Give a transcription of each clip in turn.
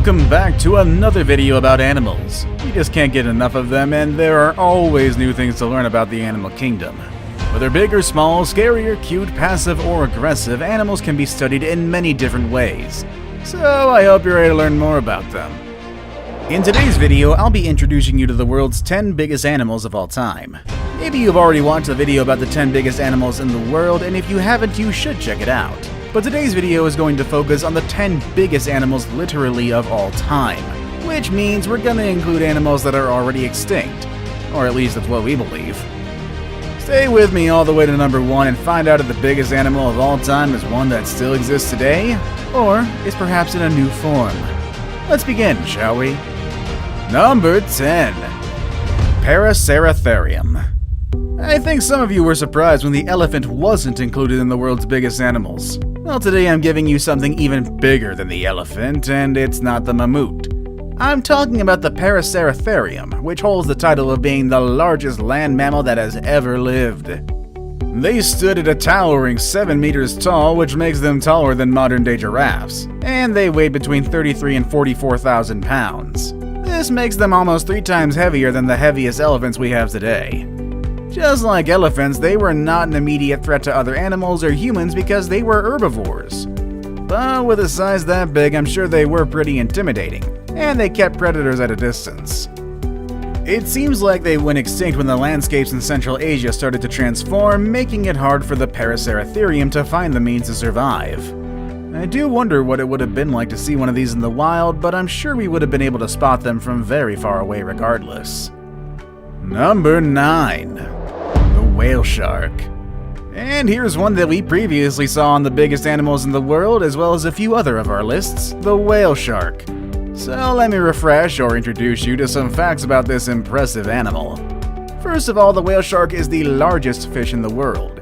Welcome back to another video about animals. You just can't get enough of them, and there are always new things to learn about the animal kingdom. Whether big or small, scary or cute, passive or aggressive, animals can be studied in many different ways. So I hope you're ready to learn more about them. In today's video, I'll be introducing you to the world's 10 biggest animals of all time. Maybe you've already watched the video about the 10 biggest animals in the world, and if you haven't, you should check it out. But today's video is going to focus on the 10 biggest animals literally of all time, which means we're going to include animals that are already extinct, or at least that's what we believe. Stay with me all the way to number 1 and find out if the biggest animal of all time is one that still exists today, or is perhaps in a new form. Let's begin, shall we? Number 10. Paraceratherium. I think some of you were surprised when the elephant wasn't included in the world's biggest animals. Well, today I'm giving you something even bigger than the elephant, and it's not the mammoth. I'm talking about the Paraceratherium, which holds the title of being the largest land mammal that has ever lived. They stood at a towering 7 meters tall, which makes them taller than modern-day giraffes, and they weighed between 33 and 44,000 pounds. This makes them almost 3 times heavier than the heaviest elephants we have today. Just like elephants, they were not an immediate threat to other animals or humans because they were herbivores. But with a size that big, I'm sure they were pretty intimidating, and they kept predators at a distance. It seems like they went extinct when the landscapes in Central Asia started to transform, making it hard for the Paraceratherium to find the means to survive. I do wonder what it would have been like to see one of these in the wild, but I'm sure we would have been able to spot them from very far away regardless. Number 9. The whale shark. And here's one that we previously saw on the biggest animals in the world, as well as a few other of our lists, the whale shark. So let me refresh or introduce you to some facts about this impressive animal. First of all, the whale shark is the largest fish in the world.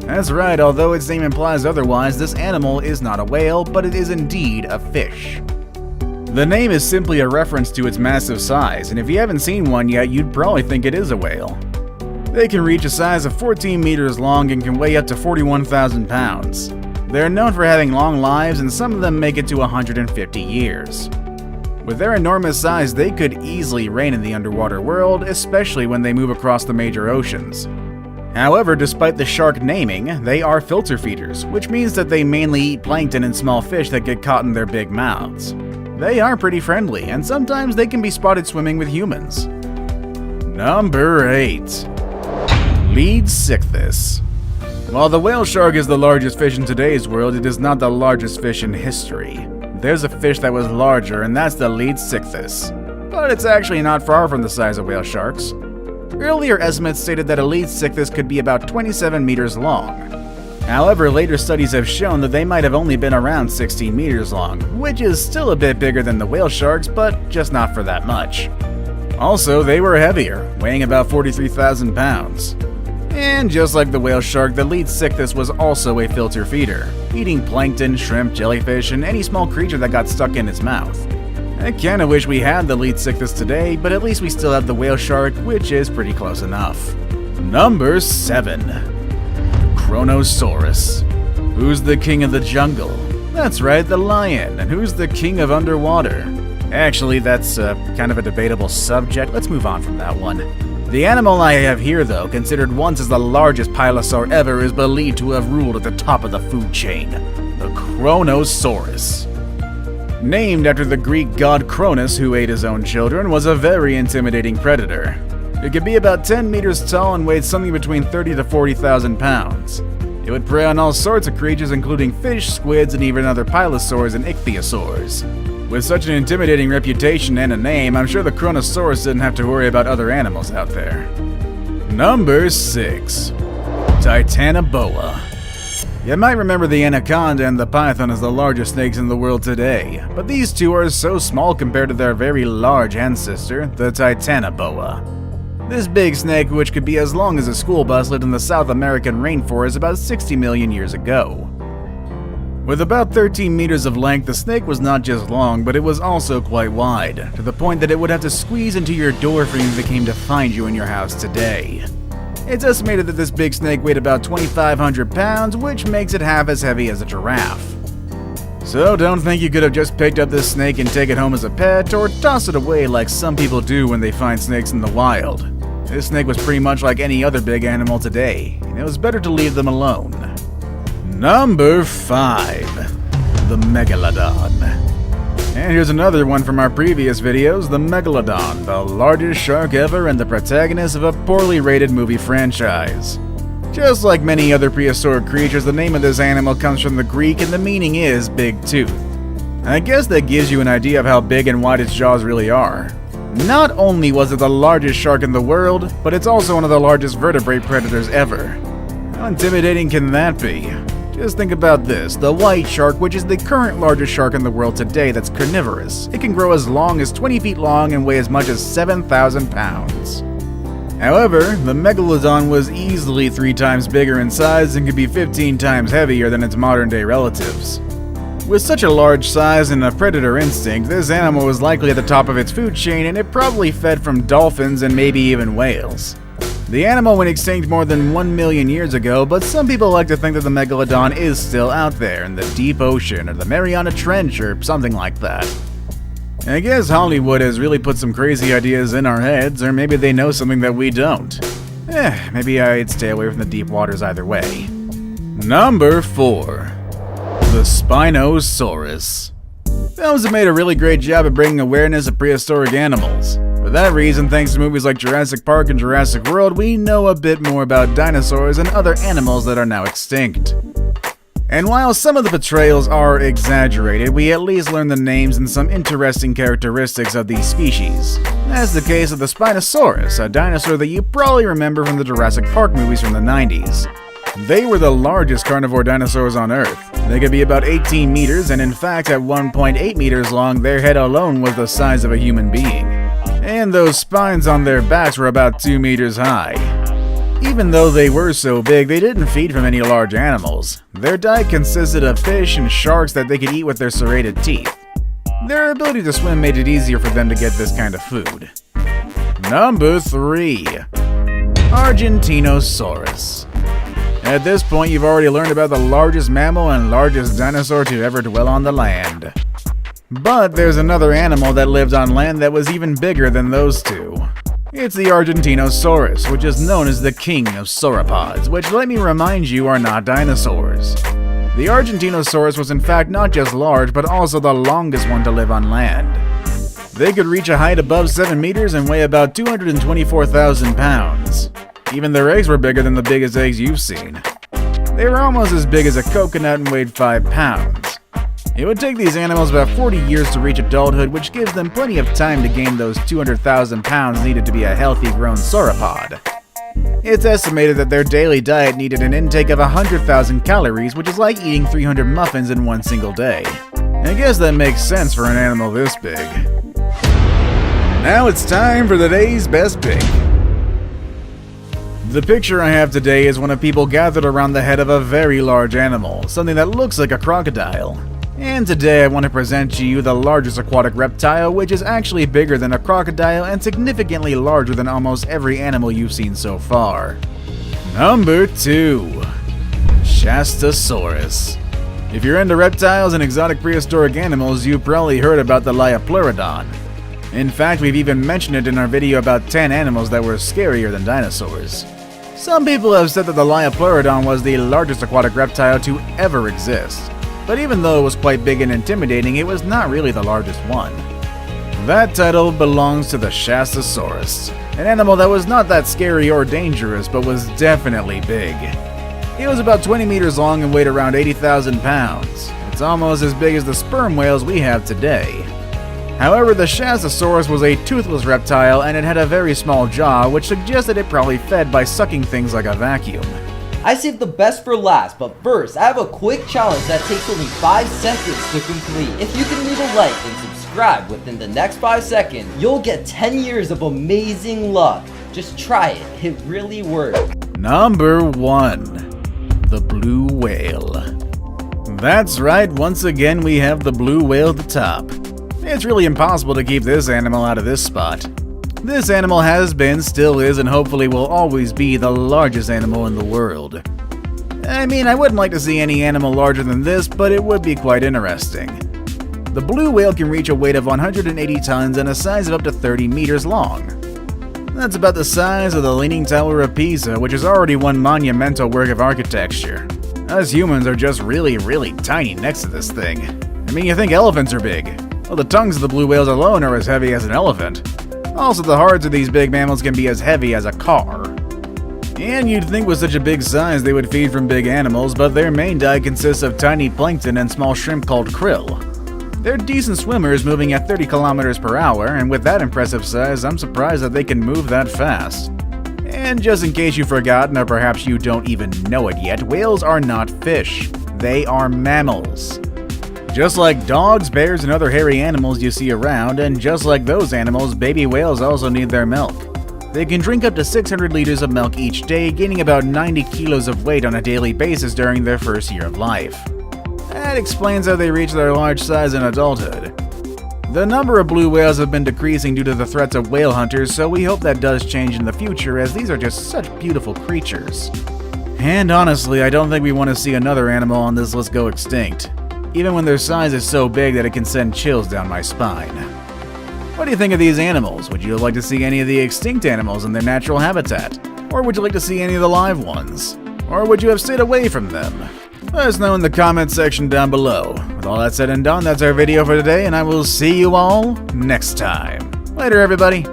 That's right, although its name implies otherwise, this animal is not a whale, but it is indeed a fish. The name is simply a reference to its massive size, and if you haven't seen one yet, you'd probably think it is a whale. They can reach a size of 14 meters long and can weigh up to 41,000 pounds. They're known for having long lives, and some of them make it to 150 years. With their enormous size, they could easily reign in the underwater world, especially when they move across the major oceans. However, despite the shark naming, they are filter feeders, which means that they mainly eat plankton and small fish that get caught in their big mouths. They are pretty friendly, and sometimes they can be spotted swimming with humans. Number 8. Leadsichthys. While the whale shark is the largest fish in today's world, it is not the largest fish in history. There's a fish that was larger, and that's the Leadsichthys. But it's actually not far from the size of whale sharks. Earlier estimates stated that a Leadsichthys could be about 27 meters long. However, later studies have shown that they might have only been around 16 meters long, which is still a bit bigger than the whale sharks, but just not for that much. Also, they were heavier, weighing about 43,000 pounds. And just like the whale shark, the Leadsichthys was also a filter feeder, eating plankton, shrimp, jellyfish, and any small creature that got stuck in its mouth. I kinda wish we had the Leadsichthys today, but at least we still have the whale shark, which is pretty close enough. Number 7. Kronosaurus. Who's the king of the jungle? That's right, the lion. And who's the king of underwater? Actually, that's kind of a debatable subject. Let's move on from that one. The animal I have here, though, considered once as the largest pilosaur ever, is believed to have ruled at the top of the food chain. The Kronosaurus. Named after the Greek god Cronus, who ate his own children, was a very intimidating predator. It could be about 10 meters tall and weighed something between 30 to 40,000 pounds. It would prey on all sorts of creatures, including fish, squids, and even other pilosaurs and ichthyosaurs. With such an intimidating reputation and a name, I'm sure the Kronosaurus didn't have to worry about other animals out there. Number 6. Titanoboa. You might remember the anaconda and the python as the largest snakes in the world today, but these two are so small compared to their very large ancestor, the Titanoboa. This big snake, which could be as long as a school bus, lived in the South American rainforest about 60 million years ago. With about 13 meters of length, the snake was not just long, but it was also quite wide, to the point that it would have to squeeze into your doorframe if it came to find you in your house today. It's estimated that this big snake weighed about 2,500 pounds, which makes it half as heavy as a giraffe. So don't think you could have just picked up this snake and take it home as a pet, or toss it away like some people do when they find snakes in the wild. This snake was pretty much like any other big animal today, and it was better to leave them alone. Number 5. The Megalodon. And here's another one from our previous videos, the Megalodon, the largest shark ever and the protagonist of a poorly rated movie franchise. Just like many other prehistoric creatures, the name of this animal comes from the Greek and the meaning is big tooth. I guess that gives you an idea of how big and wide its jaws really are. Not only was it the largest shark in the world, but it's also one of the largest vertebrate predators ever. How intimidating can that be? Just think about this, the white shark, which is the current largest shark in the world today that's carnivorous. It can grow as long as 20 feet long and weigh as much as 7,000 pounds. However, the Megalodon was easily 3 times bigger in size and could be 15 times heavier than its modern-day relatives. With such a large size and a predator instinct, this animal was likely at the top of its food chain and it probably fed from dolphins and maybe even whales. The animal went extinct more than 1 million years ago, but some people like to think that the Megalodon is still out there in the deep ocean or the Mariana Trench or something like that. I guess Hollywood has really put some crazy ideas in our heads, or maybe they know something that we don't. Maybe I'd stay away from the deep waters either way. Number 4. The Spinosaurus. Films have made a really great job of bringing awareness of prehistoric animals. For that reason, thanks to movies like Jurassic Park and Jurassic World, we know a bit more about dinosaurs and other animals that are now extinct. And while some of the portrayals are exaggerated, we at least learn the names and some interesting characteristics of these species. That's the case of the Spinosaurus, a dinosaur that you probably remember from the Jurassic Park movies from the 90s. They were the largest carnivore dinosaurs on Earth. They could be about 18 meters, and in fact at 1.8 meters long, their head alone was the size of a human being. And those spines on their backs were about 2 meters high. Even though they were so big, they didn't feed from any large animals. Their diet consisted of fish and sharks that they could eat with their serrated teeth. Their ability to swim made it easier for them to get this kind of food. Number 3. Argentinosaurus. At this point, you've already learned about the largest mammal and largest dinosaur to ever dwell on the land. But there's another animal that lived on land that was even bigger than those two. It's the Argentinosaurus, which is known as the king of sauropods, which, let me remind you, are not dinosaurs. The Argentinosaurus was in fact not just large, but also the longest one to live on land. They could reach a height above 7 meters and weigh about 224,000 pounds. Even their eggs were bigger than the biggest eggs you've seen. They were almost as big as a coconut and weighed 5 pounds. It would take these animals about 40 years to reach adulthood, which gives them plenty of time to gain those 200,000 pounds needed to be a healthy grown sauropod. It's estimated that their daily diet needed an intake of 100,000 calories, which is like eating 300 muffins in one single day. I guess that makes sense for an animal this big. Now it's time for the day's best pick. The picture I have today is one of people gathered around the head of a very large animal, something that looks like a crocodile. And today I want to present to you the largest aquatic reptile, which is actually bigger than a crocodile and significantly larger than almost every animal you've seen so far. Number 2. Shastasaurus. If you're into reptiles and exotic prehistoric animals, you've probably heard about the Liopleurodon. In fact, we've even mentioned it in our video about 10 animals that were scarier than dinosaurs. Some people have said that the Liopleurodon was the largest aquatic reptile to ever exist. But even though it was quite big and intimidating, it was not really the largest one. That title belongs to the Shastasaurus, an animal that was not that scary or dangerous, but was definitely big. It was about 20 meters long and weighed around 80,000 pounds. It's almost as big as the sperm whales we have today. However, the Shastasaurus was a toothless reptile and it had a very small jaw, which suggested it probably fed by sucking things like a vacuum. I saved the best for last, but first, I have a quick challenge that takes only 5 seconds to complete. If you can leave a like and subscribe within the next 5 seconds, you'll get 10 years of amazing luck. Just try it, it really works. Number 1. The blue whale. That's right, once again we have the blue whale at the top. It's really impossible to keep this animal out of this spot. This animal has been, still is, and hopefully will always be the largest animal in the world. I mean, I wouldn't like to see any animal larger than this, but it would be quite interesting. The blue whale can reach a weight of 180 tons and a size of up to 30 meters long. That's about the size of the Leaning Tower of Pisa, which is already one monumental work of architecture. Us humans are just really, really tiny next to this thing. I mean, you think elephants are big. Well, the tongues of the blue whales alone are as heavy as an elephant. Also, the hearts of these big mammals can be as heavy as a car. And you'd think with such a big size they would feed from big animals, but their main diet consists of tiny plankton and small shrimp called krill. They're decent swimmers, moving at 30 kilometers per hour, and with that impressive size, I'm surprised that they can move that fast. And just in case you've forgotten, or perhaps you don't even know it yet, whales are not fish. They are mammals. Just like dogs, bears, and other hairy animals you see around, and just like those animals, baby whales also need their milk. They can drink up to 600 liters of milk each day, gaining about 90 kilos of weight on a daily basis during their first year of life. That explains how they reach their large size in adulthood. The number of blue whales have been decreasing due to the threats of whale hunters, so we hope that does change in the future, as these are just such beautiful creatures. And honestly, I don't think we want to see another animal on this list go extinct, even when their size is so big that it can send chills down my spine. What do you think of these animals? Would you like to see any of the extinct animals in their natural habitat? Or would you like to see any of the live ones? Or would you have stayed away from them? Let us know in the comments section down below. With all that said and done, that's our video for today, and I will see you all next time. Later, everybody.